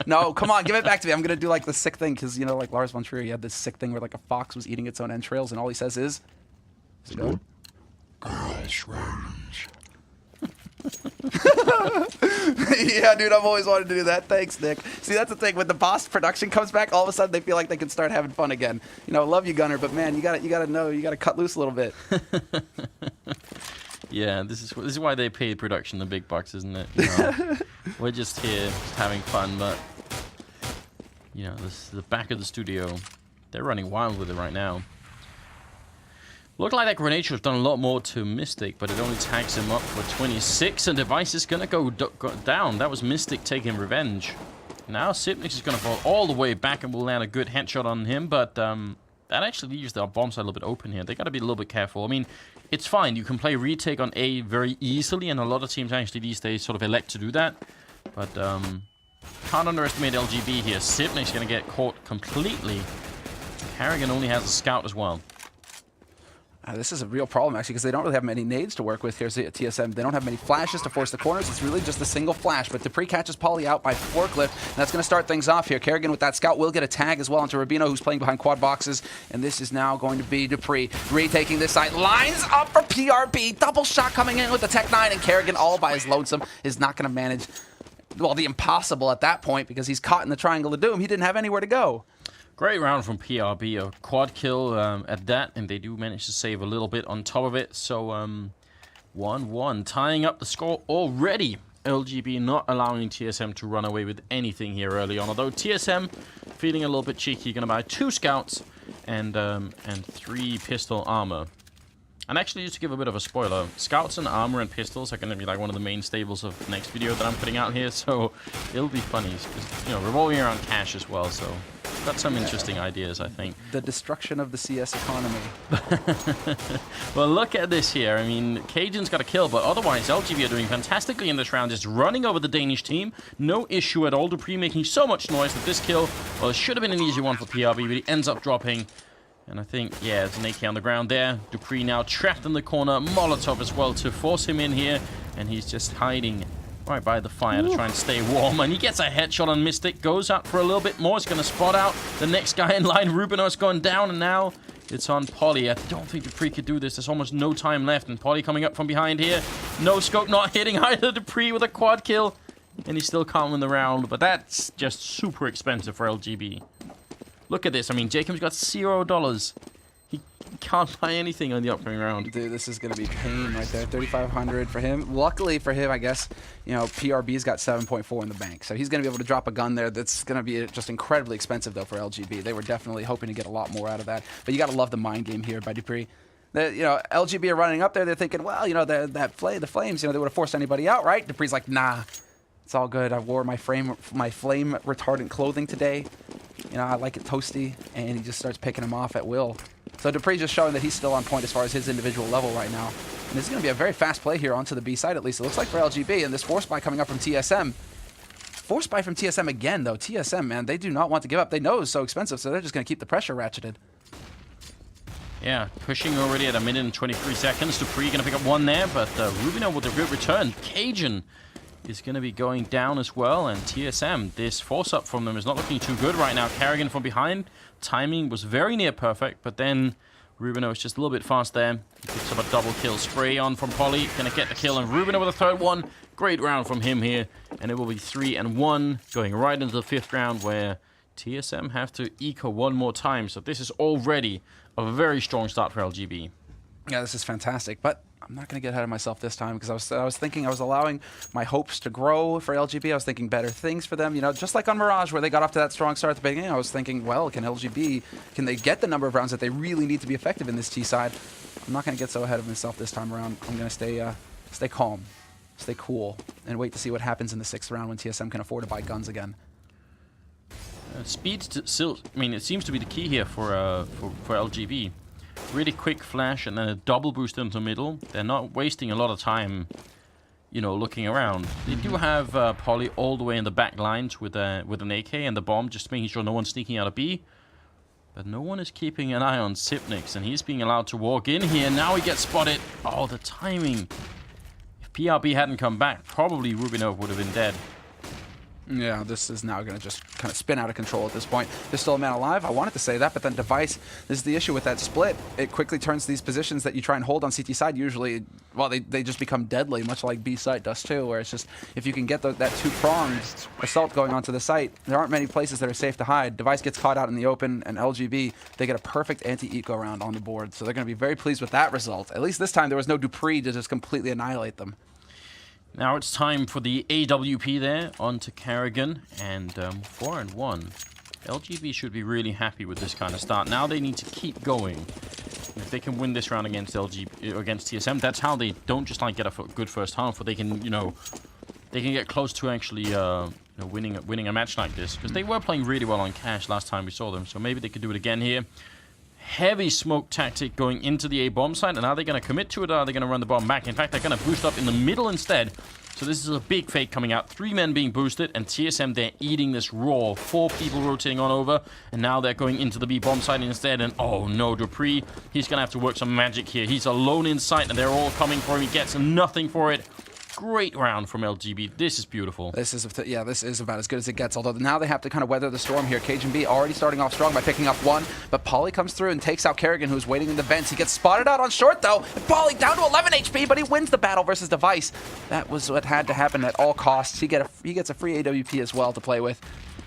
No, come on, give it back to me. I'm going to do like the sick thing because, you know, like Lars von Trier, he had this sick thing where like a fox was eating its own entrails and all he says is it good? Grass range. Yeah, dude, I've always wanted to do that. Thanks, Nick. See, that's the thing. When the boss production comes back, all of a sudden they feel like they can start having fun again. You know, love you, Gunner, but man, you gotta know, you gotta cut loose a little bit. Yeah, this is why they pay production the big bucks, isn't it? You know, we're just here just having fun, but you know, this the back of the studio. They're running wild with it right now. Looked like that grenade should have done a lot more to Mystic, but it only tags him up for 26, and Device is gonna go down. That was Mystic taking revenge. Now Sipnix is gonna fall all the way back and will land a good headshot on him, but that actually leaves their bomb side a little bit open here. They gotta be a little bit careful. I mean, it's fine. You can play retake on A very easily, and a lot of teams actually these days sort of elect to do that. But can't underestimate LGB here. Sipnix is gonna get caught completely. Harrigan only has a scout as well. This is a real problem, actually, because they don't really have many nades to work with here at TSM. They don't have many flashes to force the corners. It's really just a single flash. But dupreeh catches Pauly out by forklift, and that's going to start things off here. Kerrigan with that scout will get a tag as well onto Rubino, who's playing behind quad boxes. And this is now going to be dupreeh retaking this side. Lines up for PRB. Double shot coming in with the Tech 9, and Kerrigan all by his lonesome is not going to manage, well, the impossible at that point because he's caught in the Triangle of Doom. He didn't have anywhere to go. Great round from PRB, a quad kill at that, and they do manage to save a little bit on top of it. So 1-1, tying up the score already. LGB not allowing TSM to run away with anything here early on. Although TSM feeling a little bit cheeky, going to buy 2 scouts and 3 pistol armor. And actually, just to give a bit of a spoiler, scouts and armor and pistols are going to be like one of the main stables of the next video that I'm putting out here. So it'll be funny, just, you know, revolving around cash as well. So got some interesting ideas, I think. The destruction of the CS economy. Well, look at this here. I mean, Cajun's got a kill, but otherwise, LGB are doing fantastically in this round, just running over the Danish team. No issue at all. dupreeh making so much noise that this kill, well, it should have been an easy one for PRB, but he ends up dropping. And I think, yeah, there's an AK on the ground there. dupreeh now trapped in the corner. Molotov as well to force him in here. And he's just hiding right by the fire to try and stay warm. And he gets a headshot on Mystic. Goes up for a little bit more. He's going to spot out the next guy in line. Rubino's gone down. And now it's on Pauly. I don't think dupreeh could do this. There's almost no time left. And Pauly coming up from behind here. No scope, not hitting either. dupreeh with a quad kill. And he still can't win the round. But that's just super expensive for LGB. Look at this. I mean, Jacob's got $0. He can't buy anything on the upcoming round. Dude, this is going to be pain right there. 3,500 for him. Luckily for him, I guess, you know, PRB's got 7.4 in the bank. So he's going to be able to drop a gun there. That's going to be just incredibly expensive, though, for LGB. They were definitely hoping to get a lot more out of that. But you got to love the mind game here by dupreeh. You know, LGB are running up there. They're thinking, well, you know, the flames, you know, they would have forced anybody out, right? dupreeh's like, nah, it's all good. I wore my flame retardant clothing today. You know, I like it toasty, and he just starts picking him off at will. So dupreeh's just showing that he's still on point as far as his individual level right now. And this is going to be a very fast play here onto the B side, at least it looks like for LGB. And this force buy coming up from TSM. Force buy from TSM again, though. TSM, man, they do not want to give up. They know it's so expensive, so they're just going to keep the pressure ratcheted. Yeah, pushing already at 1 minute and 23 seconds. dupreeh going to pick up 1 there, but Rubino with a good return. Cajun is going to be going down as well, and TSM, this force up from them is not looking too good right now. Kerrigan from behind, timing was very near perfect, but then Rubino is just a little bit fast there. He picks up a double kill. Spray on from Pauly, going to get the kill, and Rubino with a 3rd one. Great round from him here, and it will be 3-1, going right into the 5th round where TSM have to eco 1 more time. So this is already a very strong start for LGB. Yeah, this is fantastic, but I'm not going to get ahead of myself this time because I was thinking I was allowing my hopes to grow for LGB. I was thinking better things for them, you know, just like on Mirage where they got off to that strong start at the beginning. I was thinking, well, can they get the number of rounds that they really need to be effective in this T side? I'm not going to get so ahead of myself this time around. I'm going to stay calm, stay cool, and wait to see what happens in the 6th round when TSM can afford to buy guns again. Speed still, I mean, it seems to be the key here for LGB. Really quick flash and then a double boost into the middle. They're not wasting a lot of time, you know, looking around. They do have Pauly all the way in the back lines with an AK and the bomb, just making sure no one's sneaking out of B. But no one is keeping an eye on Sipnix, and he's being allowed to walk in here. Now he gets spotted. Oh, the timing. If PRB hadn't come back, probably Rubino would have been dead. Yeah, this is now going to just kind of spin out of control at this point. There's still a man alive. I wanted to say that, but then Device, this is the issue with that split. It quickly turns these positions that you try and hold on CT side usually, well, they just become deadly, much like B site does too, where it's just, if you can get that two-pronged assault going onto the site, there aren't many places that are safe to hide. Device gets caught out in the open, and LGB, they get a perfect anti-eco round on the board, so they're going to be very pleased with that result. At least this time there was no Dupree to just completely annihilate them. Now it's time for the AWP there onto Kerrigan, and 4-1. LGB should be really happy with this kind of start. Now they need to keep going. If they can win this round against against TSM, that's how they don't just like get a good first half, but they can, they can get close to actually winning a match like this, because they were playing really well on Cash last time we saw them. So maybe they could do it again here. Heavy smoke tactic going into the A bomb site, and are they going to commit to it, or are they going to run the bomb back? In fact, they're going to boost up in the middle instead. So this is a big fake coming out. 3 men being boosted, and TSM, they're eating this raw. 4 people rotating on over, and now they're going into the B bomb site instead. And oh no, Dupree, he's going to have to work some magic here. He's alone in sight, and they're all coming for him. He gets nothing for it. Great round from LGB. This is beautiful. This is about as good as it gets, although now they have to kind of weather the storm here. Cajun already starting off strong by picking up 1, but Pauly comes through and takes out Kerrigan, who's waiting in the vents. He gets spotted out on short, though, and Pauly down to 11 HP, but he wins the battle versus Device. That was what had to happen at all costs. He gets a free AWP as well to play with,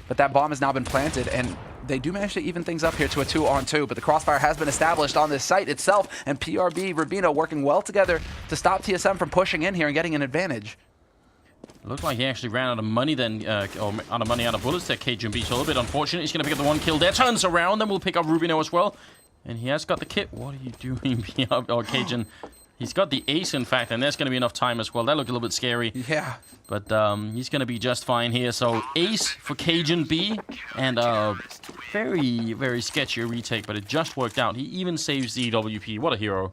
but that bomb has now been planted, and they do manage to even things up here to a 2-on-2, but the crossfire has been established on this site itself, and PRB, Rubino working well together to stop TSM from pushing in here and getting an advantage. Looks like he actually ran out of money then, or out of bullets there, KGB. So a little bit unfortunate. He's going to pick up the 1 kill there. Turns around, then we'll pick up Rubino as well. And he has got the kit. What are you doing, Cajun? He's got the ace, in fact, and there's going to be enough time as well. That looked a little bit scary. Yeah. But he's going to be just fine here. So ace for Cajun B, and very, very sketchy retake, but it just worked out. He even saves the WP. What a hero.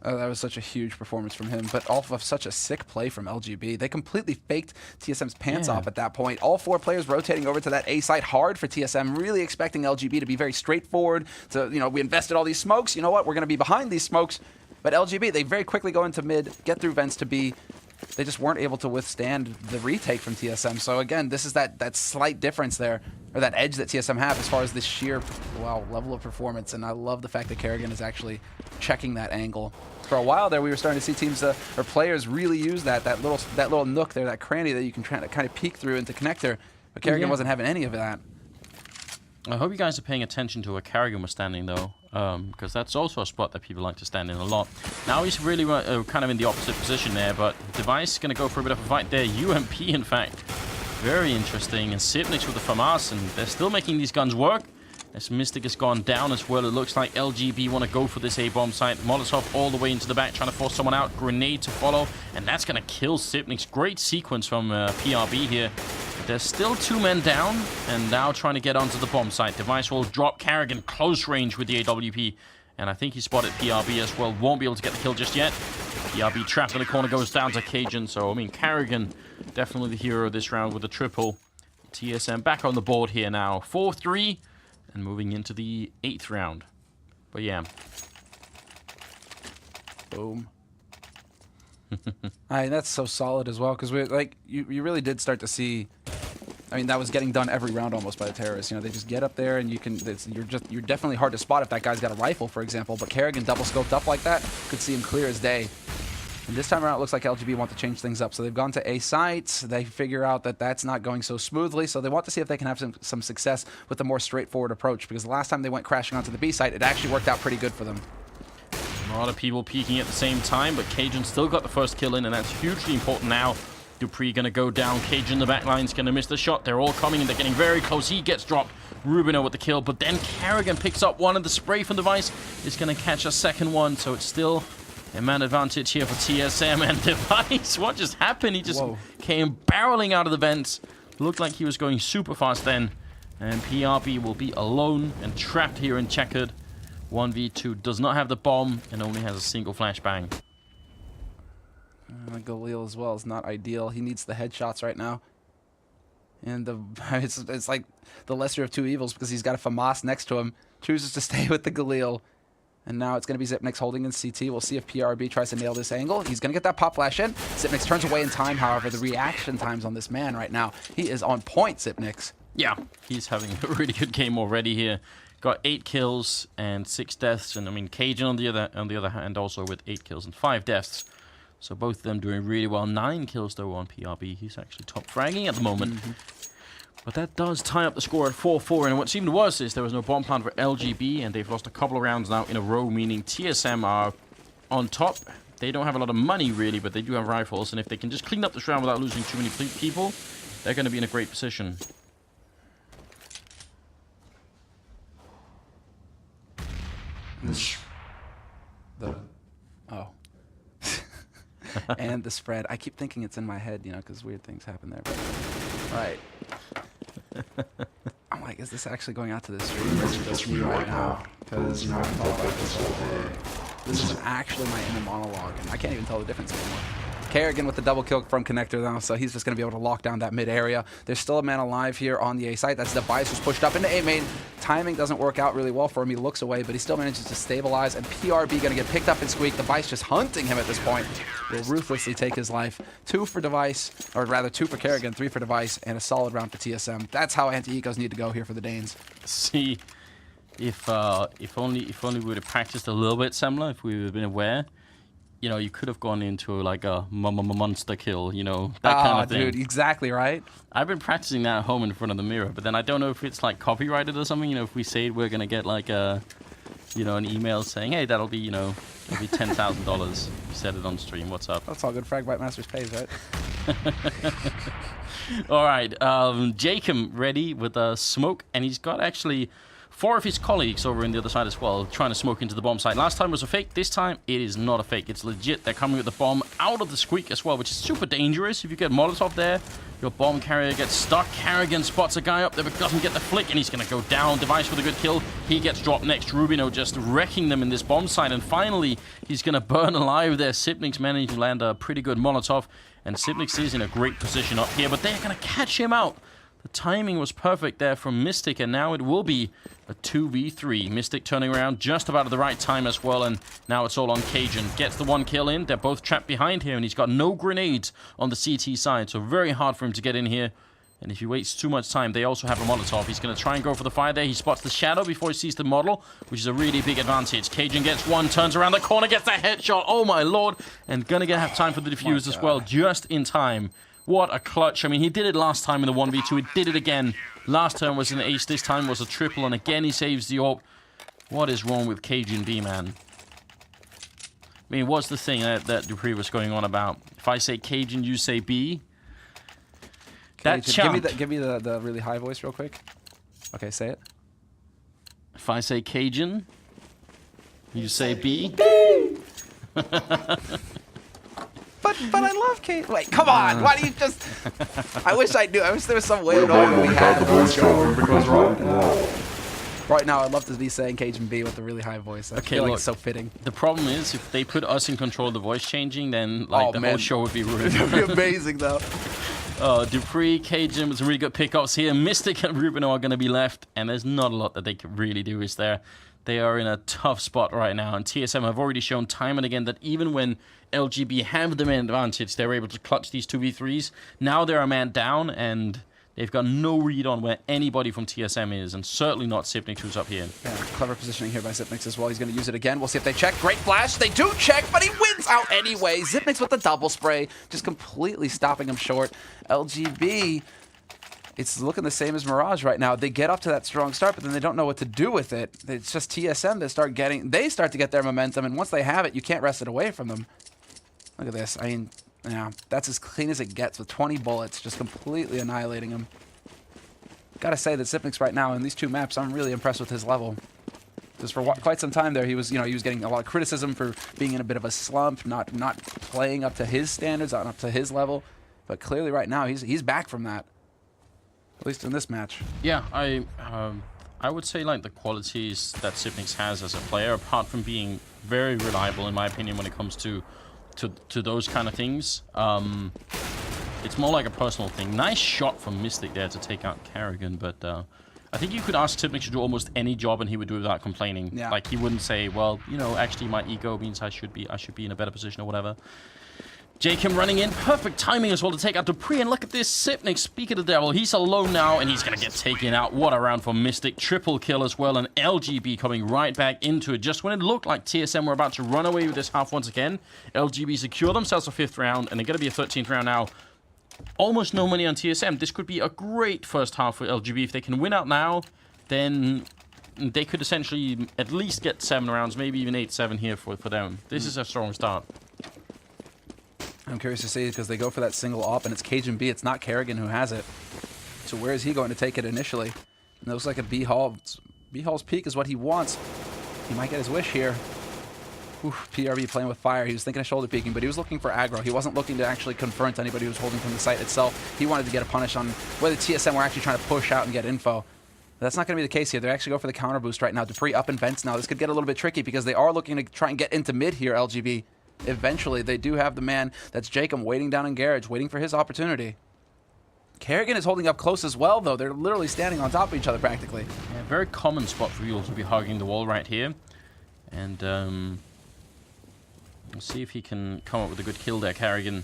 That was such a huge performance from him, but off of such a sick play from LGB. They completely faked TSM's pants off at that point. All 4 players rotating over to that A site hard for TSM, really expecting LGB to be very straightforward. To, we invested all these smokes. You know what? We're going to be behind these smokes. But LGB, they very quickly go into mid, get through vents to B. They just weren't able to withstand the retake from TSM. So again, this is that slight difference there, or that edge that TSM have as far as the sheer level of performance. And I love the fact that Kerrigan is actually checking that angle. For a while there, we were starting to see teams or players really use that little nook there, that cranny that you can try to kind of peek through into connector. But Kerrigan wasn't having any of that. I hope you guys are paying attention to where Kerrigan was standing, though, because that's also a spot that people like to stand in a lot. Now he's really kind of in the opposite position there, but Device is going to go for a bit of a fight there. UMP, in fact. Very interesting. And Sipnix with the FAMAS, and they're still making these guns work. As Mystic has gone down as well, it looks like LGB want to go for this A-bomb site. Molotov all the way into the back, trying to force someone out. Grenade to follow, and that's going to kill Sipnix. Great sequence from PRB here. There's still 2 men down, and now trying to get onto the bomb site. Device will drop Kerrigan close range with the AWP, and I think he spotted PRB as well. Won't be able to get the kill just yet. PRB trapped in the corner, goes down to Cajun. So, I mean, Kerrigan, definitely the hero of this round with a triple. TSM back on the board here now. 4-3, and moving into the 8th round. But yeah. Boom. That's so solid as well, because you really did start to see. I mean, that was getting done every round almost by the terrorists. They just get up there, and you're definitely hard to spot if that guy's got a rifle, for example. But Kerrigan double scoped up like that, could see him clear as day. And this time around, it looks like LGB want to change things up. So they've gone to A sites. They figure out that that's not going so smoothly. So they want to see if they can have some success with a more straightforward approach. Because the last time they went crashing onto the B site, it actually worked out pretty good for them. A lot of people peeking at the same time, but Cajun still got the first kill in, and that's hugely important now. Dupree gonna go down. Cajun, the backline's gonna miss the shot. They're all coming, and they're getting very close. He gets dropped. Rubino with the kill, but then Kerrigan picks up one, and the spray from Device is gonna catch a second one, so it's still a man advantage here for TSM. And Device, what just happened? He just came barreling out of the vents. Looked like he was going super fast then, and PRB will be alone and trapped here in checkered. 1v2, does not have the bomb, and only has a single flashbang. Galil as well is not ideal. He needs the headshots right now. And it's like the lesser of 2 evils, because he's got a FAMAS next to him. Chooses to stay with the Galil. And now it's going to be Xyp9x holding in CT. We'll see if PRB tries to nail this angle. He's going to get that pop flash in. Xyp9x turns away in time, however. The reaction times on this man right now, he is on point, Xyp9x. Yeah, he's having a really good game already here. Got 8 kills and 6 deaths. And I mean, Cajun on the other hand also with 8 kills and 5 deaths. So both of them doing really well. 9 kills though on PRB. He's actually top fragging at the moment. But that does tie up the score at 4-4. And what's even worse is there was no bomb plant for LGB, and they've lost a couple of rounds now in a row, meaning TSM are on top. They don't have a lot of money, really, but they do have rifles. And if they can just clean up this round without losing too many people, they're going to be in a great position. And the spread. I keep thinking it's in my head, you know, because weird things happen there. But, right. I'm like, is this actually going out to the stream? This is just me right now. Because, you know, I've thought about this all day. This is actually my inner monologue, and I can't even tell the difference anymore. Kerrigan with the double kill from Connector now, so he's just going to be able to lock down that mid area. There's still a man alive here on the A site. That's Device who's pushed up into A main. Timing doesn't work out really well for him. He looks away, but he still manages to stabilize, and PRB going to get picked up and squeaked. Device just hunting him at this point. Will ruthlessly take his life. 2 for Device, or rather 2 for Kerrigan, 3 for Device, and a solid round for TSM. That's how anti-ecos need to go here for the Danes. See, if only we would have practiced a little bit, Semler, if we would have been aware. You know, you could have gone into like a monster kill, you know, that kind of thing. Dude, exactly right. I've been practicing that at home in front of the mirror, but then I don't know if it's like copyrighted or something. You know, if we say we're gonna get like a, you know, an email saying, hey, that'll be, you know, it'll be $10,000. You said it on stream. What's up? That's all good. Fragbite Masters pays, right? All right, Jacob ready with a smoke, and he's got actually 4 of his colleagues over in the other side as well, trying to smoke into the bomb site. Last time was a fake. This time, it is not a fake. It's legit. They're coming with the bomb out of the squeak as well, which is super dangerous. If you get Molotov there, your bomb carrier gets stuck. Kerrigan spots a guy up there, but doesn't get the flick, and he's going to go down. Device with a good kill. He gets dropped next. Rubino just wrecking them in this bomb site, and finally, he's going to burn alive there. Xyp9x managed to land a pretty good Molotov, and Xyp9x is in a great position up here, but they're going to catch him out. The timing was perfect there from Mystic, and now it will be a 2v3. Mystic turning around just about at the right time as well, and now it's all on Cajun. Gets the 1 kill in. They're both trapped behind here, and he's got no grenades on the CT side, so very hard for him to get in here. And if he waits too much time, they also have a Molotov. He's going to try and go for the fire there. He spots the shadow before he sees the model, which is a really big advantage. Cajun gets 1, turns around the corner, gets a headshot. Oh my lord. And going to have time for the defuse as well, just in time. What a clutch. I mean, he did it last time in the 1v2. He did it again. Last turn was an ace. This time was a triple. And again, he saves the AWP. What is wrong with Cajun B, man? I mean, what's the thing that Dupree was going on about? If I say Cajun, you say B? That Cajun, give me the really high voice real quick. Okay, say it. If I say Cajun, you say B? But I love Kate. Wait, come on. Why do you just... I wish I knew. I wish there was some way to know what we had. Right now, I'd love to be saying Cajun B with a really high voice. I feel like it's so fitting. The problem is, if they put us in control of the voice changing, then like whole show would be ruined. It would be amazing, though. Dupree, Cajun with some really good pickups here. Mystic and Rubino are going to be left, and there's not a lot that they can really do, is there? They are in a tough spot right now, and TSM have already shown time and again that even when LGB have the man advantage, they're able to clutch these 2v3s. Now they're a man down, and they've got no read on where anybody from TSM is, and certainly not Xyp9x, who's up here. Yeah, clever positioning here by Xyp9x as well. He's going to use it again. We'll see if they check. Great flash. They do check, but he wins out anyway. Xyp9x with the double spray, just completely stopping him short. LGB... It's looking the same as Mirage right now. They get up to that strong start, but then they don't know what to do with it. It's just TSM that start to get their momentum, and once they have it, you can't wrest it away from them. Look at this. I mean, yeah, that's as clean as it gets with 20 bullets, just completely annihilating him. Gotta say that Xyp9x right now in these 2 maps, I'm really impressed with his level. Because for quite some time there, he was getting a lot of criticism for being in a bit of a slump, not playing up to his standards, not up to his level. But clearly right now, he's back from that. At least in this match. Yeah, I would say like the qualities that Xyp9x has as a player, apart from being very reliable in my opinion when it comes to those kind of things, it's more like a personal thing. Nice shot from Mystic there to take out Kerrigan, but I think you could ask Tipnik to do almost any job and he would do it without complaining. Yeah. Like, he wouldn't say, well, you know, actually my ego means I should be in a better position or whatever. Jacob running in. Perfect timing as well to take out Dupree. And look at this. Sipnik, speak of the devil. He's alone now, and he's going to get taken out. What a round for Mystic. Triple kill as well. And LGB coming right back into it. Just when it looked like TSM were about to run away with this half once again, LGB secure themselves a 5th round, and they're going to be a 13th round now. Almost no money on TSM. This could be a great first half for LGB. If they can win out now, then they could essentially at least get 7 rounds, maybe even 8-7 here for them. This is a strong start. I'm curious to see because they go for that single op, and it's Cajun B. It's not Kerrigan who has it. So where is he going to take it initially? And it looks like a B Hall. B Hall's peak is what he wants. He might get his wish here. Oof, PRB playing with fire. He was thinking of shoulder peeking, but he was looking for aggro. He wasn't looking to actually confront anybody who was holding from the site itself. He wanted to get a punish on whether TSM were actually trying to push out and get info. That's not going to be the case here. They actually go for the counter boost right now. Dupree up in vents now. This could get a little bit tricky because they are looking to try and get into mid here, LGB. Eventually, they do have the man that's Jacob waiting down in garage, waiting for his opportunity. Kerrigan is holding up close as well, though. They're literally standing on top of each other practically. Yeah, very common spot for people to be hugging the wall right here. And we'll see if he can come up with a good kill there, Kerrigan.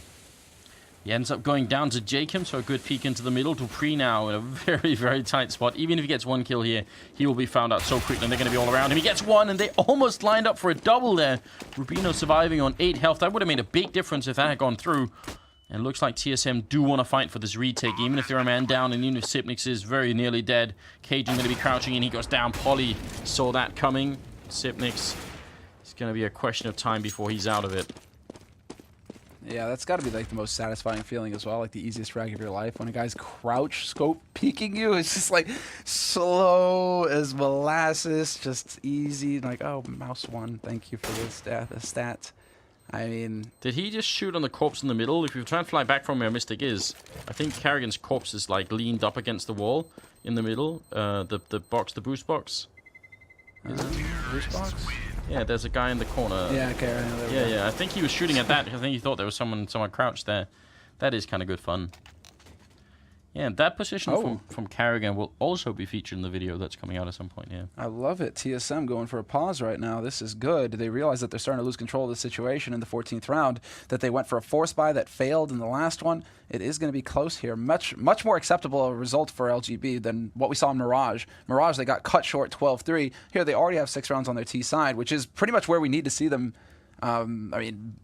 He ends up going down to Jacob, so a good peek into the middle. Dupree now in a very, very tight spot. Even if he gets 1 kill here, he will be found out so quickly, and they're going to be all around him. He gets 1, and they almost lined up for a double there. Rubino surviving on 8 health. That would have made a big difference if that had gone through. And it looks like TSM do want to fight for this retake, even if they're a man down, and even if Sipnix is very nearly dead. Cajun going to be crouching in. He goes down. Polly saw that coming. Sipnix, it's going to be a question of time before he's out of it. Yeah, that's got to be like the most satisfying feeling as well, like the easiest frag of your life. When a guy's crouch scope peeking you, it's just like slow as molasses, just easy. Like, oh, mouse 1, thank you for the stat. I mean... Did he just shoot on the corpse in the middle? If you try and fly back from where Mystic is, I think Kerrigan's corpse is like leaned up against the wall in the middle. The box, the boost box. Boost box? Yeah, there's a guy in the corner. Yeah, okay. Yeah. I think he was shooting at that. I think he thought there was someone crouched there. That is kind of good fun. Yeah, that position from Kerrigan will also be featured in the video that's coming out at some point, yeah. I love it. TSM going for a pause right now. This is good. They realize that they're starting to lose control of the situation in the 14th round, that they went for a force buy that failed in the last one. It is going to be close here. Much more acceptable a result for LGB than what we saw in Mirage. Mirage, they got cut short 12-3. Here, they already have 6 rounds on their T side, which is pretty much where we need to see them. I mean...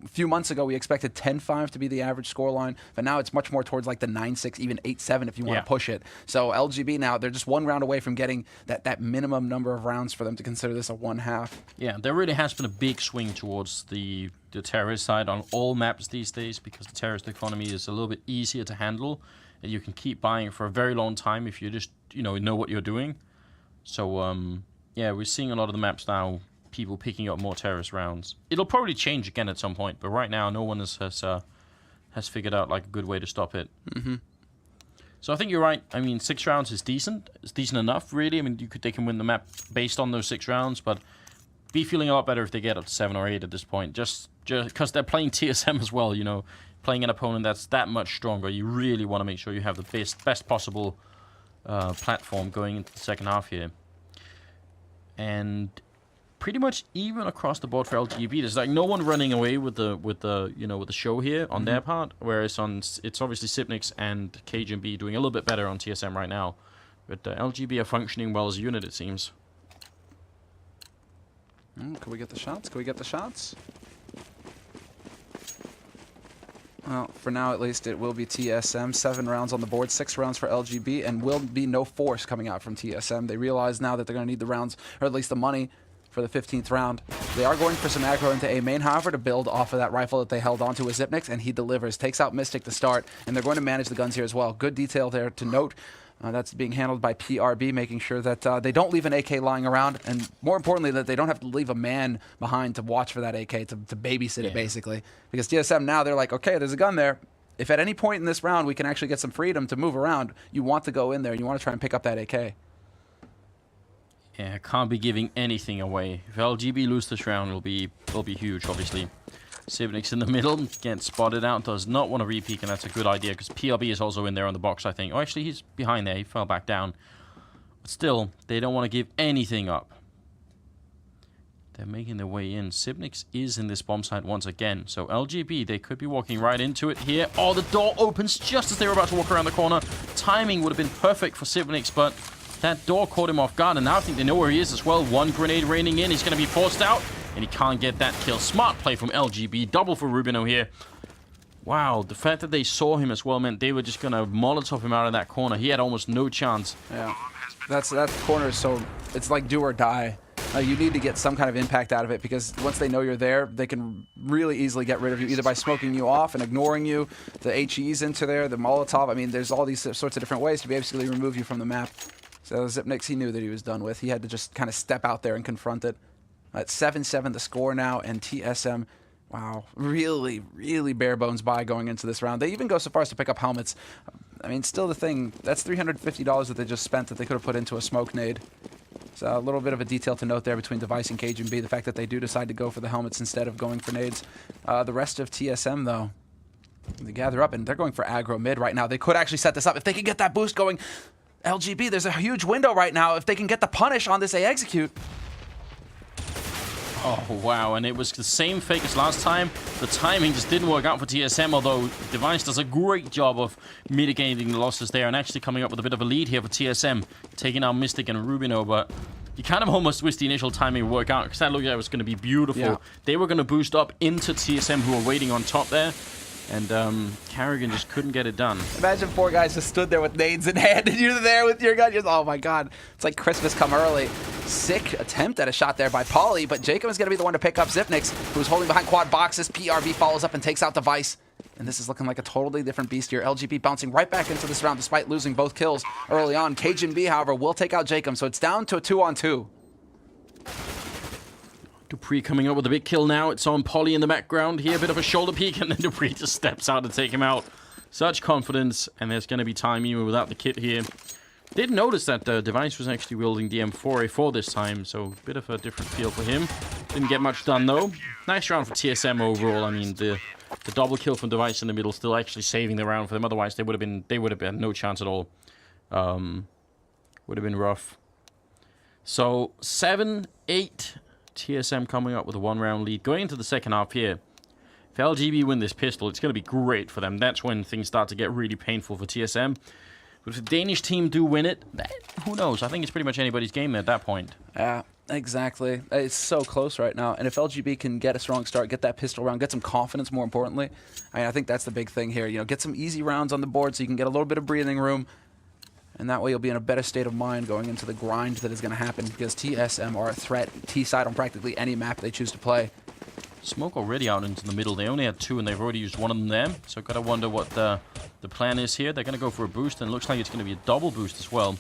A few months ago, we expected 10-5 to be the average scoreline, but now it's much more towards like the 9-6, even 8-7 if you want to push it. So LGB now, they're just 1 round away from getting that minimum number of rounds for them to consider this a 1/2. Yeah, there really has been a big swing towards the terrorist side on all maps these days because the terrorist economy is a little bit easier to handle, and you can keep buying for a very long time if you just know what you're doing. So yeah, we're seeing a lot of the maps now. People picking up more terrorist rounds. It'll probably change again at some point, but right now no one has figured out like a good way to stop it. So I think you're right. I mean, 6 rounds is decent. It's decent enough, really. I mean, they can win the map based on those 6 rounds, but be feeling a lot better if they get up to 7 or 8 at this point. Just because they're playing TSM as well. Playing an opponent that's that much stronger. You really want to make sure you have the best possible platform going into the second half here. And pretty much even across the board for LGB, there's like no one running away with the show here on their part. Whereas it's obviously Sipnix and Cajun B doing a little bit better on TSM right now, but LGB are functioning well as a unit, it seems. Can we get the shots? Can we get the shots? Well, for now at least, it will be TSM. 7 rounds on the board, 6 rounds for LGB, and will be no force coming out from TSM. They realize now that they're going to need the rounds, or at least the money, for the 15th round. They are going for some aggro into A main, however, to build off of that rifle that they held onto with Zipnix, and he delivers. Takes out Mystic to start, and they're going to manage the guns here as well. Good detail there to note. That's being handled by PRB, making sure that they don't leave an AK lying around, and more importantly, that they don't have to leave a man behind to watch for that AK, to babysit it, basically. Because TSM now, they're like, okay, there's a gun there. If at any point in this round we can actually get some freedom to move around, you want to go in there, and you want to try and pick up that AK. Yeah, can't be giving anything away. If LGB lose this round, it'll be huge, obviously. Sibnix in the middle, gets spotted out, does not want to re-peek, and that's a good idea, because PRB is also in there on the box, I think. Oh, actually, he's behind there. He fell back down. Still, they don't want to give anything up. They're making their way in. Sibnix is in this bomb site once again. So LGB, they could be walking right into it here. Oh, the door opens just as they were about to walk around the corner. Timing would have been perfect for Sibnix, but that door caught him off guard. And now I think they know where he is as well. One grenade raining in. He's going to be forced out. And he can't get that kill. Smart play from LGB. Double for Rubino here. Wow, the fact that they saw him as well meant they were just going to Molotov him out of that corner. He had almost no chance. Yeah, that corner is so... It's like do or die. You need to get some kind of impact out of it, because once they know you're there, they can really easily get rid of you, either by smoking you off and ignoring you, the HE's into there, the Molotov. I mean, there's all these sorts of different ways to basically remove you from the map. So Xyp9x, he knew that he was done with. He had to just kind of step out there and confront it. At 7-7 the score now, and TSM, wow, really, really bare bones buy going into this round. They even go so far as to pick up helmets. I mean, still the thing, that's $350 that they just spent that they could have put into a smoke nade. So a little bit of a detail to note there between Device and Kinguin, the fact that they do decide to go for the helmets instead of going for nades. The rest of TSM, though, they gather up, and they're going for aggro mid right now. They could actually set this up. If they can get that boost going, LGB, there's a huge window right now. If they can get the punish on this A execute. Oh, wow, and it was the same fake as last time. The timing just didn't work out for TSM, although Device does a great job of mitigating the losses there and actually coming up with a bit of a lead here for TSM, taking out Mystic and Rubino, but you kind of almost wish the initial timing would work out, because that looked like it was going to be beautiful. Yeah. They were going to boost up into TSM, who were waiting on top there, and Carrigan just couldn't get it done. Imagine 4 guys just stood there with nades in hand, and you're there with your gun. You're, oh my god, it's like Christmas come early. Sick attempt at a shot there by Polly, but Jacob is going to be the one to pick up Xyp9x, who's holding behind quad boxes. PRB follows up and takes out Device. And this is looking like a totally different beast here. LGB bouncing right back into this round despite losing both kills early on. Kinguin, however, will take out Jacob, so it's down to a 2-on-2. Dupree coming up with a big kill now. It's on Polly in the background here. A bit of a shoulder peek, and then Dupree just steps out to take him out. Such confidence, and there's going to be time even without the kit here. Did notice that the Device was actually wielding the M4A4 this time, so a bit of a different feel for him. Didn't get much done, though. Nice round for TSM overall. I mean, the double kill from Device in the middle still actually saving the round for them. Otherwise, they would have been no chance at all. Would have been rough. So 7-8. TSM coming up with a 1-round lead. Going into the second half here, if LGB win this pistol, it's going to be great for them. That's when things start to get really painful for TSM. But if the Danish team do win it, who knows? I think it's pretty much anybody's game at that point. Yeah, exactly. It's so close right now. And if LGB can get a strong start, get that pistol round, get some confidence more importantly, I think that's the big thing here. You know, get some easy rounds on the board so you can get a little bit of breathing room. And that way you'll be in a better state of mind going into the grind that is going to happen, because TSM are a threat T-side on practically any map they choose to play. Smoke already out into the middle. They only had 2, and they've already used one of them there. So gotta wonder what the plan is here. They're going to go for a boost, and it looks like it's going to be a double boost as well.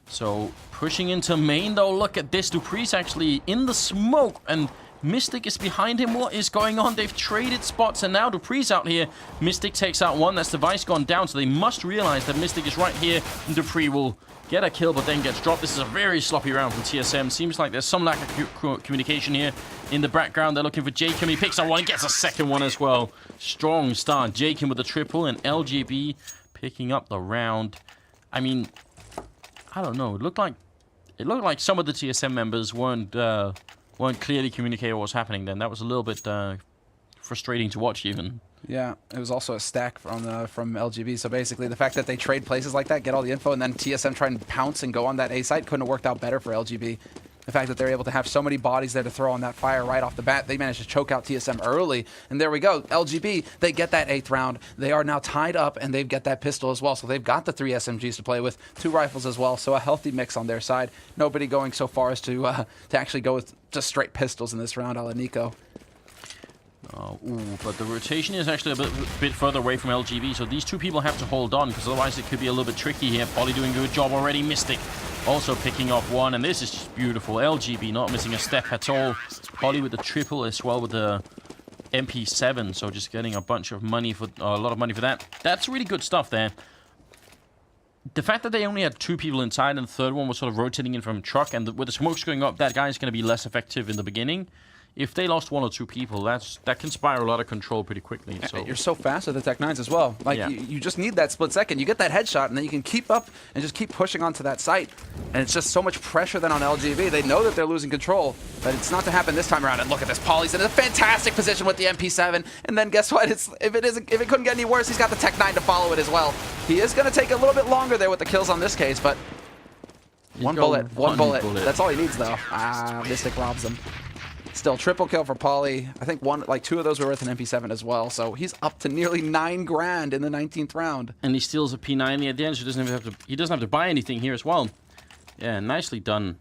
So pushing into main, though. Look at this. Dupree's actually in the smoke, and Mystic is behind him. What is going on? They've traded spots, and now Dupree's out here. Mystic takes out one. That's Device gone down, so they must realize that Mystic is right here, and Dupree will get a kill, but then gets dropped. This is a very sloppy round from TSM. Seems like there's some lack of communication here. In the background, they're looking for Jacob. He picks up one, gets a second one as well. Strong start. Jacob with a triple, and LGB picking up the round. I mean, I don't know. It looked like some of the TSM members weren't clearly communicating what was happening then. That was a little bit frustrating to watch even. Yeah, it was also a stack from LGB. So basically the fact that they trade places like that, get all the info, and then TSM try and pounce and go on that A site couldn't have worked out better for LGB. The fact that they're able to have so many bodies there to throw on that fire right off the bat, they managed to choke out TSM early. And there we go. LGB, they get that 8th round. They are now tied up, and they've got that pistol as well. So they've got the 3 SMGs to play with, 2 rifles as well. So a healthy mix on their side. Nobody going so far as to actually go with just straight pistols in this round, a la Nico. But the rotation is actually a bit further away from LGB, so these 2 people have to hold on, because otherwise it could be a little bit tricky here. Polly doing a good job already. Mystic also picking off one, and this is just beautiful. LGB not missing a step at all. Polly with the triple as well with the MP7, so just getting a bunch of money for a lot of money for that. That's really good stuff there. The fact that they only had 2 people inside, and the third one was sort of rotating in from truck, and with the smokes going up, that guy's going to be less effective in the beginning. if they lost 1 or 2 people, that can spiral out of control pretty quickly. So You're so fast with the Tech 9s as well. Like, Yeah. you just need that split second. You get that headshot, and then you can keep up and just keep pushing onto that site. And it's just so much pressure then on LGB. They know that they're losing control, but it's not to happen this time around. And look at this. Polly's in a fantastic position with the MP7. And then guess what? If it couldn't get any worse, he's got the Tech 9 to follow it as well. He is going to take a little bit longer there with the kills on this case, but one bullet. That's all he needs, though. Mystic robs him. Still, triple kill for Polly. I think 2 of those were worth an MP7 as well. So he's up to nearly 9 grand in the 19th round. And he steals a P90 at the end, so he doesn't have to buy anything here as well. Yeah, nicely done.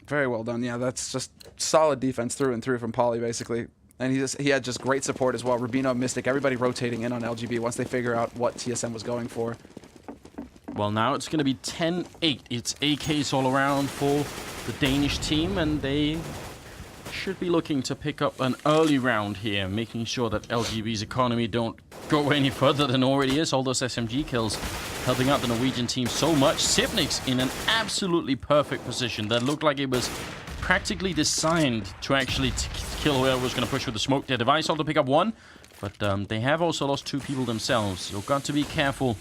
Very well done. Yeah, that's just solid defense through and through from Polly, basically. And he had just great support as well. Rubino, Mystic, everybody rotating in on LGB once they figure out what TSM was going for. Well, now it's going to be 10-8. It's AKs all around for the Danish team, and they should be looking to pick up an early round here, making sure that LGB's economy don't go any further than already is. All those SMG kills helping out the Norwegian team so much. Sipnix in an absolutely perfect position that looked like it was practically designed to actually kill whoever was going to push with the smoke. Their device all to pick up 1, but they have also lost 2 people themselves, so got to be careful.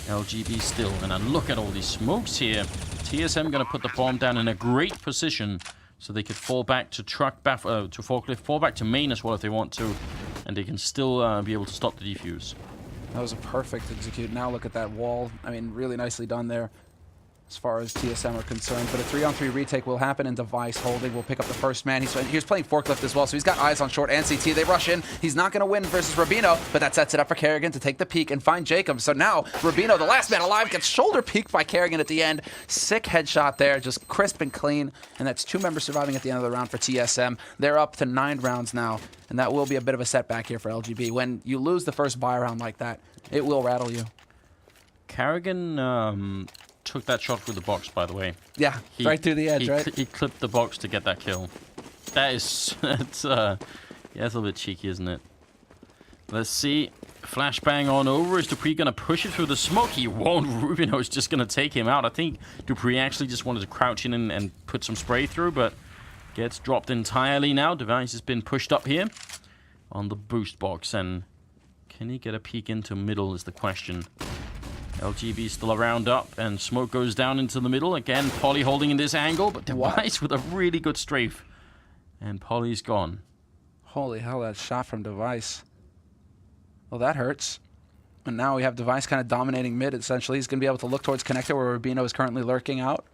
LGB still, and then look at all these smokes here. TSM going to put the bomb down in a great position, so they could fall back to to forklift, fall back to main as well if they want to, and they can still be able to stop the defuse. That was a perfect execute. Now look at that wall. I mean, really nicely done there as far as TSM are concerned. But a 3-on-3 retake will happen, and Device holding will pick up the first man. He was playing forklift as well, so he's got eyes on short and CT. They rush in. He's not going to win versus Rubino, but that sets it up for Kerrigan to take the peek and find Jacob. So now Rubino, the last man alive, gets shoulder peeked by Kerrigan at the end. Sick headshot there, just crisp and clean. And that's 2 members surviving at the end of the round for TSM. They're up to 9 rounds now, and that will be a bit of a setback here for LGB. When you lose the first buy round like that, it will rattle you. Kerrigan took that shot through the box, by the way. Yeah, right through the edge, right? He clipped the box to get that kill. That is, that's a little bit cheeky, isn't it? Let's see. Flashbang on over. Is Dupree going to push it through the smoke? He won't. Rubino is just going to take him out. I think Dupree actually just wanted to crouch in and put some spray through, but gets dropped entirely now. Device has been pushed up here on the boost box, and can he get a peek into middle is the question. LGB still around up, and smoke goes down into the middle. Again, Polly holding in this angle, but Device with a really good strafe. And Polly's gone. Holy hell, that shot from Device. Well, that hurts. And now we have Device kind of dominating mid, essentially. He's going to be able to look towards connector, where Rubino is currently lurking out.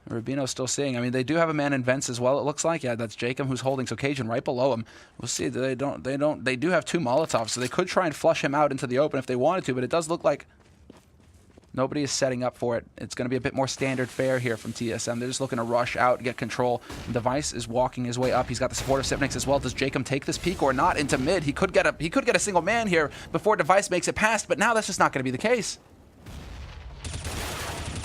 Rubino's still seeing. I mean, they do have a man in vents as well, it looks like. Yeah, that's Jacob who's holding Cajun right below him. We'll see. They do have 2 Molotovs, so they could try and flush him out into the open if they wanted to, but it does look like nobody is setting up for it. It's going to be a bit more standard fare here from TSM. They're just looking to rush out, get control. Device is walking his way up. He's got the support of Sipnix as well. Does Jacob take this peek or not into mid? He could get a single man here before Device makes it past, but now that's just not going to be the case.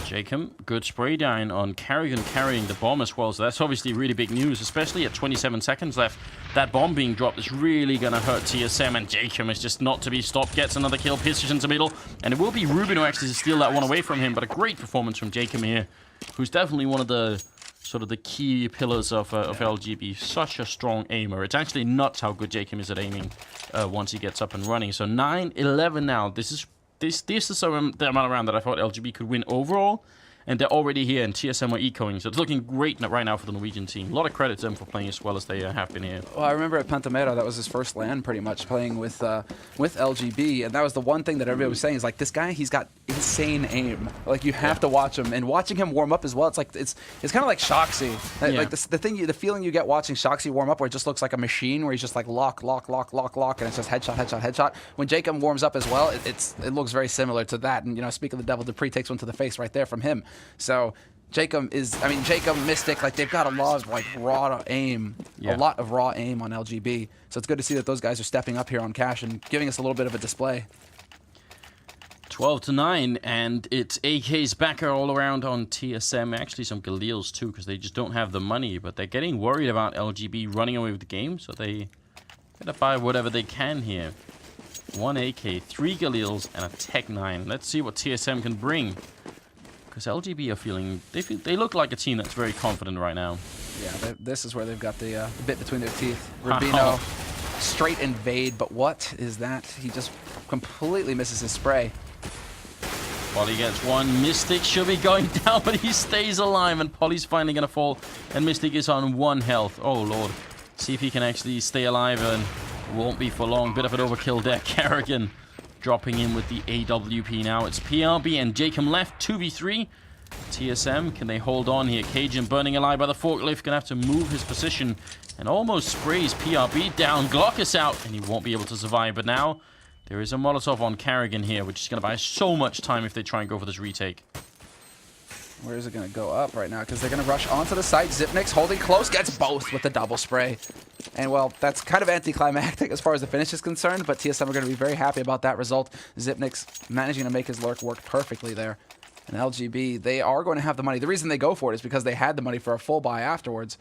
Jacob, good spray down on Kerrigan carrying the bomb as well, so that's obviously really big news, especially at 27 seconds left. That bomb being dropped is really going to hurt TSM, and Jacob is just not to be stopped, gets another kill, positions the middle, and it will be Rubino actually to steal that one away from him, but a great performance from Jacob here, who's definitely one of the sort of the key pillars of LGB. Such a strong aimer. It's actually nuts how good Jacob is at aiming once he gets up and running. So 9-11 now. This is the amount of round that I thought LGB could win overall, and they're already here, and TSM are ecoing, so it's looking great right now for the Norwegian team. A lot of credit to them for playing as well as they have been here. Well, I remember at Pantamera, that was his first LAN pretty much, playing with LGB, and that was the one thing that everybody was saying is like, this guy, he's got insane aim. Like, you have to watch him, and watching him warm up as well, it's like it's kind of like Shoxy. Like the feeling you get watching Shoxy warm up, where it just looks like a machine, where he's just like lock, and it's just headshot. When Jacob warms up as well, it looks very similar to that. And speak of the devil, Dupree takes one to the face right there from him. So Jacob, Mystic, like they've got a lot of like raw aim, a lot of raw aim on LGB. So it's good to see that those guys are stepping up here on Cash and giving us a little bit of a display. 12-9, and it's AK's backer all around on TSM. Actually, some Galils too, because they just don't have the money. But they're getting worried about LGB running away with the game, so they gotta buy whatever they can here. 1 AK, 3 Galils, and a Tech 9. Let's see what TSM can bring. Because LGB are feeling... They look like a team that's very confident right now. Yeah, this is where they've got the bit between their teeth. Rubino, straight invade, but what is that? He just completely misses his spray. Polly gets one. Mystic should be going down, but he stays alive, and Polly's finally going to fall, and Mystic is on 1 health. Oh, Lord. See if he can actually stay alive, and won't be for long. Bit of an overkill there. Kerrigan dropping in with the AWP now. It's PRB and Jacob left, 2v3. TSM, can they hold on here? Cajun burning alive by the forklift, gonna have to move his position, and almost sprays PRB down. Glock is out, and he won't be able to survive, but now there is a Molotov on Kerrigan here, which is going to buy so much time if they try and go for this retake. Where is it going to go up right now? Because they're going to rush onto the site. Zipnix holding close, gets both with the double spray. And, well, that's kind of anticlimactic as far as the finish is concerned, but TSM are going to be very happy about that result. Zipnix managing to make his lurk work perfectly there. And LGB, they are going to have the money. The reason they go for it is because they had the money for a full buy afterwards.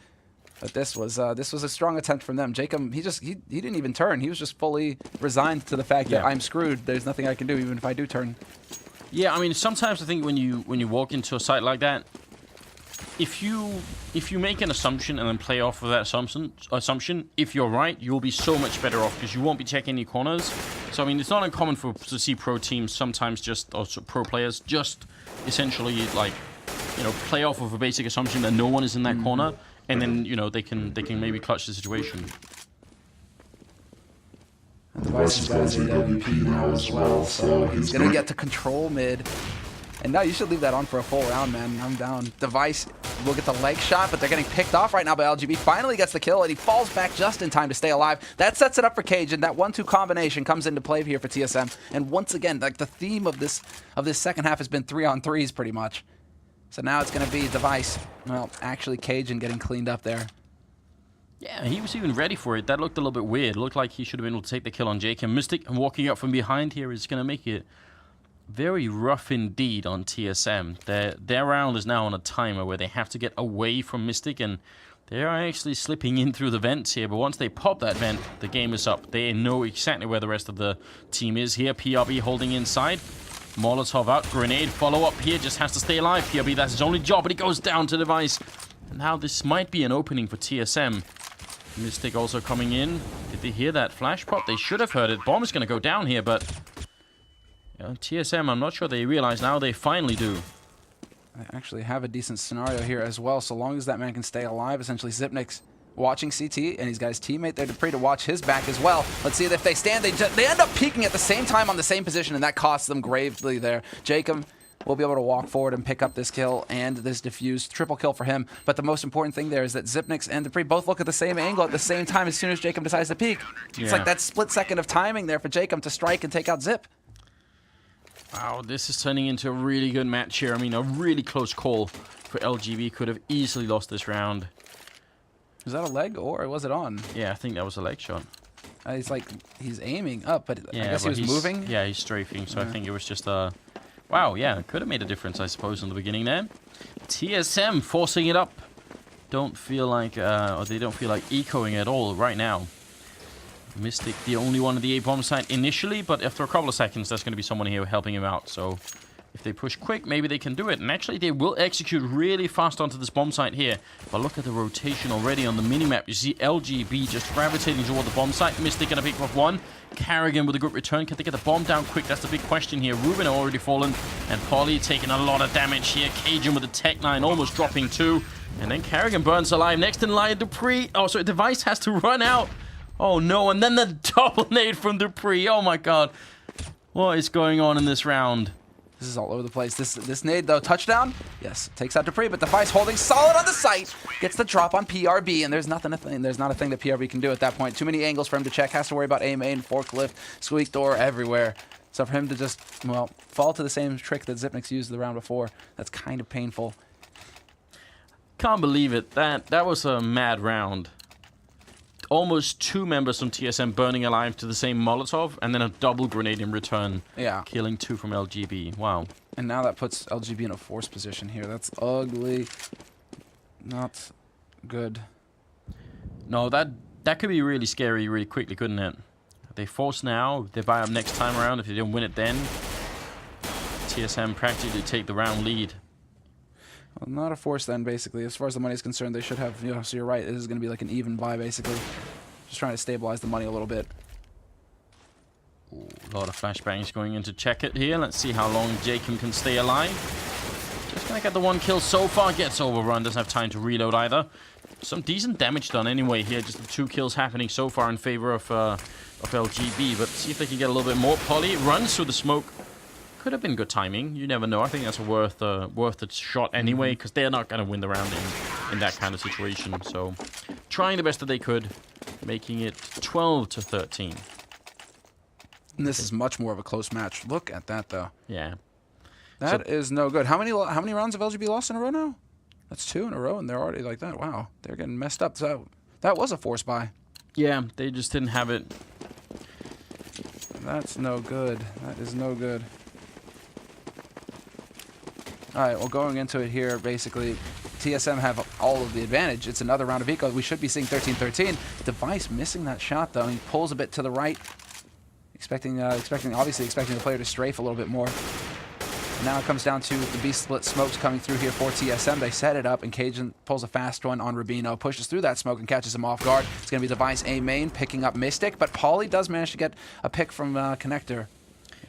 But this was a strong attempt from them. Jacob, he didn't even turn. He was just fully resigned to the fact that I'm screwed. There's nothing I can do even if I do turn. Yeah, I mean, sometimes I think when you walk into a site like that, if you make an assumption and then play off of that assumption, if you're right, you'll be so much better off because you won't be checking any corners. So I mean, it's not uncommon to see pro teams sometimes pro players just essentially like, you know, play off of a basic assumption that no one is in that corner. And then, you know, they can maybe clutch the situation. Device's got his AWP now as well, so he's going to get to control mid. And now you should leave that on for a full round, man. I'm down. Device will get the leg shot, but they're getting picked off right now by LGB. Finally gets the kill, and he falls back just in time to stay alive. That sets it up for Cajun. That 1-2 combination comes into play here for TSM. And once again, like the theme of this second half has been 3-on-3s pretty much. So now it's going to be Device. Well, actually, Cajun getting cleaned up there. Yeah, he was even ready for it. That looked a little bit weird. Looked like he should have been able to take the kill on Jake. And Mystic walking up from behind here is going to make it very rough indeed on TSM. Their round is now on a timer where they have to get away from Mystic, and they're actually slipping in through the vents here. But once they pop that vent, the game is up. They know exactly where the rest of the team is here. PRB holding inside. Molotov out, grenade, follow up here, just has to stay alive. PRB, that's his only job, but he goes down to Device. And now this might be an opening for TSM. Mystic also coming in. Did they hear that flash pop? They should have heard it. Bomb is going to go down here, but TSM, I'm not sure they realize now. They finally do. They actually have a decent scenario here as well, so long as that man can stay alive. Essentially, Zipnix watching CT, and he's got his teammate there, Dupree, to watch his back as well. Let's see if they stand. They end up peeking at the same time on the same position, and that costs them gravely there. Jacob will be able to walk forward and pick up this kill and this diffuse triple kill for him. But the most important thing there is that Zipnix and Dupree both look at the same angle at the same time as soon as Jacob decides to peek. It's like that split second of timing there for Jacob to strike and take out Zip. Wow, this is turning into a really good match here. I mean, a really close call for LGB. Could have easily lost this round. Was that a leg or was it on? Yeah, I think that was a leg shot. He's aiming up, but yeah, I guess he was moving. Yeah, he's strafing, so I think it was just a... Wow, yeah, it could have made a difference, I suppose, in the beginning there. TSM forcing it up. Don't feel like, or they don't feel like ecoing at all right now. Mystic, the only one at the A-bomb site initially, but after a couple of seconds, there's going to be someone here helping him out, so... If they push quick, maybe they can do it. And actually, they will execute really fast onto this bomb site here. But look at the rotation already on the minimap. You see LGB just gravitating toward the bomb site. Mystic going to pick off one. Kerrigan with a good return. Can they get the bomb down quick? That's the big question here. Ruben already fallen. And Polly taking a lot of damage here. Cajun with the Tech 9 almost dropping 2. And then Kerrigan burns alive. Next in line, Dupree. Oh, sorry, Device has to run out. Oh, no. And then the double nade from Dupree. Oh, my God. What is going on in this round? This is all over the place. This nade, though, touchdown. Yes, takes out Dupree, but Device holding solid on the site. Gets the drop on PRB, and there's not a thing that PRB can do at that point. Too many angles for him to check. Has to worry about A-main, forklift, squeak door, everywhere. So for him to just, well, fall to the same trick that Zipnix used the round before, that's kind of painful. Can't believe it. That was a mad round. Almost 2 members from TSM burning alive to the same Molotov, and then a double grenade in return. Yeah. Killing 2 from LGB. Wow. And now that puts LGB in a force position here. That's ugly. Not good. No, that could be really scary really quickly, couldn't it? They force now. They buy up next time around. If they don't win it then, TSM practically take the round lead. Well, not a force then, basically. As far as the money is concerned, they should have, so you're right, it is going to be like an even buy, basically. Just trying to stabilize the money a little bit. Ooh, a lot of flashbangs going in to check it here. Let's see how long Jacob can stay alive. Just going to get the 1 kill so far. Gets overrun, doesn't have time to reload either. Some decent damage done anyway here. Just the 2 kills happening so far in favor of LGB. But see if they can get a little bit more. Polly runs through the smoke. Could have been good timing. You never know. I think that's worth a shot anyway, because they're not going to win the round in that kind of situation. So, trying the best that they could, making it 12-13. And this is much more of a close match. Look at that, though. Yeah. That is no good. How many rounds have LGB lost in a row now? That's 2 in a row, and they're already like that. Wow, they're getting messed up. So that was a force buy. Yeah, they just didn't have it. That's no good. That is no good. All right, well, going into it here, basically, TSM have all of the advantage. It's another round of eco. We should be seeing 13-13. Device missing that shot, though. He pulls a bit to the right, obviously expecting the player to strafe a little bit more. Now it comes down to the B-split smokes coming through here for TSM. They set it up, and Cajun pulls a fast one on Rubino, pushes through that smoke and catches him off guard. It's going to be Device A main, picking up Mystic, but Pauly does manage to get a pick from Connector.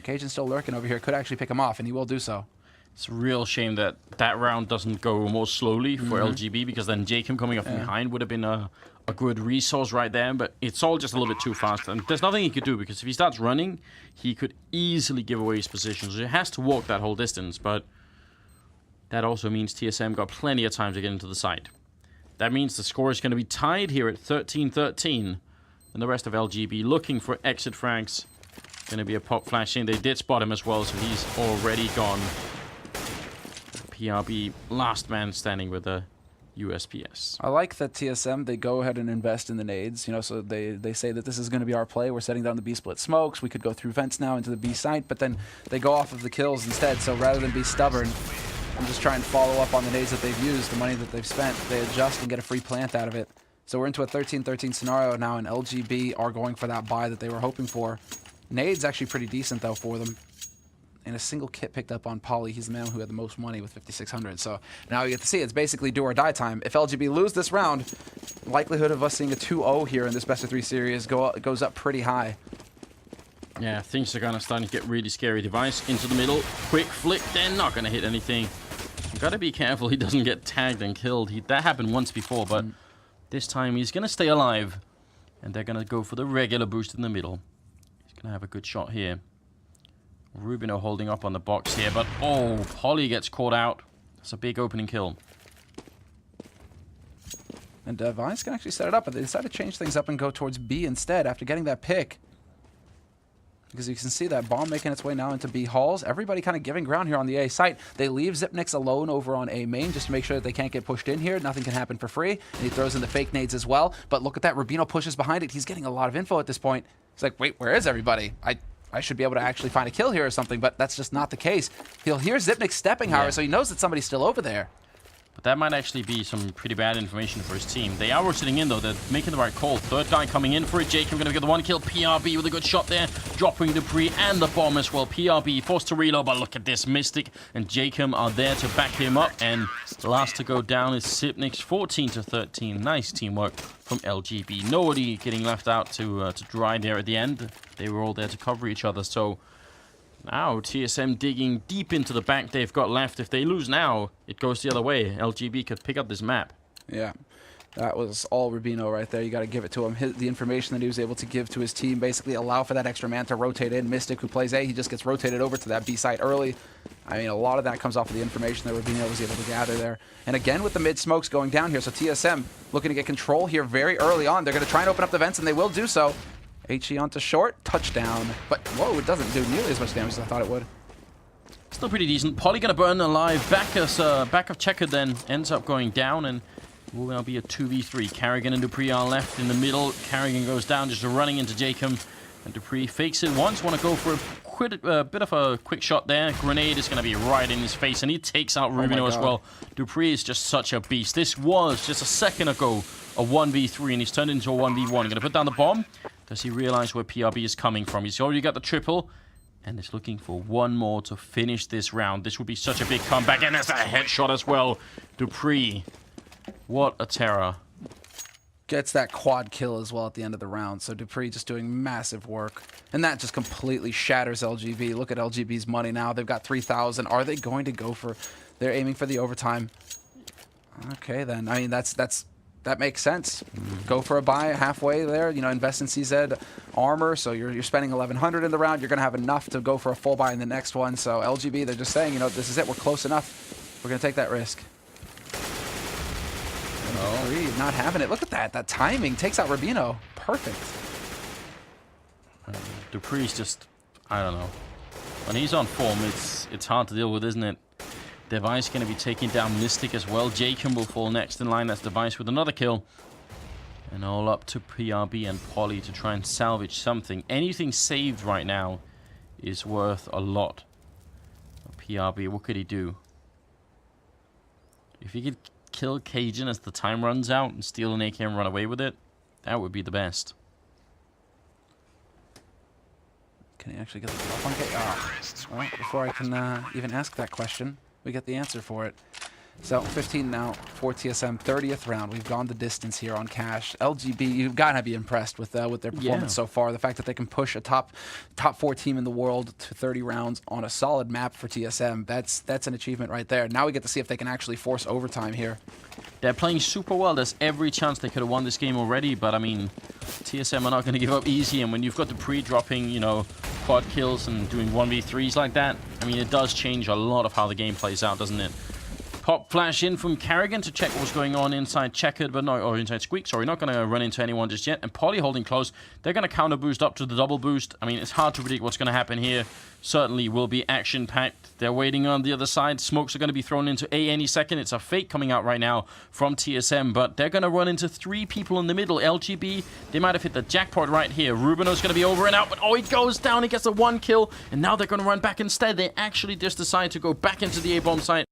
Cajun's still lurking over here. Could actually pick him off, and he will do so. It's a real shame that that round doesn't go more slowly for LGB, because then Jacob coming up from behind would have been a good resource right there, but it's all just a little bit too fast. And there's nothing he could do, because if he starts running, he could easily give away his position. So he has to walk that whole distance, but that also means TSM got plenty of time to get into the site. That means the score is going to be tied here at 13-13, and the rest of LGB looking for exit frags. Going to be a pop flashing. They did spot him as well, so he's already gone. PRB, last man standing with a USPS. I like that TSM, they go ahead and invest in the nades, so they say that this is going to be our play. We're setting down the B-split smokes. We could go through vents now into the B site, but then they go off of the kills instead. So rather than be stubborn and just try and follow up on the nades that they've used, the money that they've spent, they adjust and get a free plant out of it. So we're into a 13-13 scenario now, and LGB are going for that buy that they were hoping for. Nades actually pretty decent, though, for them. And a single kit picked up on Pauly. He's the man who had the most money with 5,600. So now you get to see it's basically do or die time. If LGB lose this round, likelihood of us seeing a 2-0 here in this best-of-3 series goes up pretty high. Yeah, things are gonna start to get really scary. Device into the middle, quick flick. They're not gonna hit anything. You gotta be careful he doesn't get tagged and killed. That happened once before, but this time he's gonna stay alive, and they're gonna go for the regular boost in the middle. He's gonna have a good shot here. Rubino holding up on the box here, but Pauly gets caught out. That's a big opening kill. And Device can actually set it up, but they decide to change things up and go towards B instead after getting that pick. Because you can see that bomb making its way now into B halls. Everybody kind of giving ground here on the A site. They leave Zipnix alone over on A main just to make sure that they can't get pushed in here. Nothing can happen for free. And he throws in the fake nades as well. But look at that. Rubino pushes behind it. He's getting a lot of info at this point. He's like, wait, where is everybody? I should be able to actually find a kill here or something, but that's just not the case. He'll hear Zipnix stepping, however, so he knows that somebody's still over there. But that might actually be some pretty bad information for his team. They are rotating in, though. They're making the right call. Third guy coming in for it. Jacob going to get the 1 kill. PRB with a good shot there. Dropping Dupree and the bomb as well. PRB forced to reload, but look at this. Mystic and Jacob are there to back him up. And last to go down is Zipnix, 14-13. Nice teamwork from LGB. Nobody getting left out to dry there at the end. They were all there to cover each other. So now TSM digging deep into the back they've got left. If they lose now, it goes the other way. LGB could pick up this map. Yeah, that was all Rubino right there. You got to give it to him. The information that he was able to give to his team basically allow for that extra man to rotate in. Mystic, who plays A, he just gets rotated over to that B site early. I mean, a lot of that comes off of the information that Rubino was able to gather there. And again, with the mid smokes going down here, so TSM looking to get control here very early on. They're going to try and open up the vents, and they will do so. HE onto short, touchdown. But, whoa, it doesn't do nearly as much damage as I thought it would. Still pretty decent. Pauly gonna burn alive. Back of Checker then ends up going down, and will now be a 2v3. Carrigan and Dupree are left in the middle. Carrigan goes down, just running into Jacob. And Dupree fakes it once. Want to go for a bit of a quick shot there. Grenade is going to be right in his face, and he takes out Rubino as well. Dupree is just such a beast. This was, just a second ago, a 1v3, and he's turned into a 1v1. Going to put down the bomb. Does he realize where PRB is coming from? He's already got the triple, And is looking for one more to finish this round. This would be such a big comeback. And there's a headshot as well. Dupree. What a terror. Gets that quad kill as well at the end of the round. So Dupree just doing massive work. And that just completely shatters LGB. Look at LGB's money now. They've got 3,000. Are they going to go for... They're aiming for the overtime. Okay, then. I mean, that makes sense. Go for a buy halfway there. You know, invest in CZ armor. So you're spending 1,100 in the round. You're going to have enough to go for a full buy in the next one. So LGB, they're just saying, you know, this is it. We're close enough. We're going to take that risk. Oh, not having it. Look at that. That timing takes out Rubino. Perfect. Dupree's just, I don't know. When he's on form, it's hard to deal with, isn't it? Device going to be taking down Mystic as well. Jacob will fall next in line. That's Device with another kill. And all up to PRB and Polly to try and salvage something. Anything saved right now is worth a lot. PRB, what could he do? If he could kill Cajun as the time runs out and steal an AK and run away with it, that would be the best. Can he actually get the drop on K? Well, before I can even ask that question, we get the answer for it. So 15 now for TSM, 30th round. We've gone the distance here on Cash. LGB, you've got to be impressed with their performance so far. The fact that they can push a top 4 team in the world to 30 rounds on a solid map for TSM, that's an achievement right there. Now we get to see if they can actually force overtime here. They're playing super well. There's every chance they could have won this game already, but I mean, TSM are not going to give up easy. And when you've got the pre-dropping, you know, quad kills and doing 1v3s like that, I mean, it does change a lot of how the game plays out, doesn't it? Pop flash in from Carrigan to check what's going on inside Checkered, but no, or inside Squeak. Sorry, not going to run into anyone just yet. And Polly holding close. They're going to counter boost up to the double boost. I mean, it's hard to predict what's going to happen here. Certainly will be action-packed. They're waiting on the other side. Smokes are going to be thrown into A any second. It's a fake coming out right now from TSM, but they're going to run into 3 people in the middle. LGB, they might have hit the jackpot right here. Rubino's going to be over and out, but oh, he goes down. He gets a 1 kill, and now they're going to run back instead. They actually just decide to go back into the A-bomb site.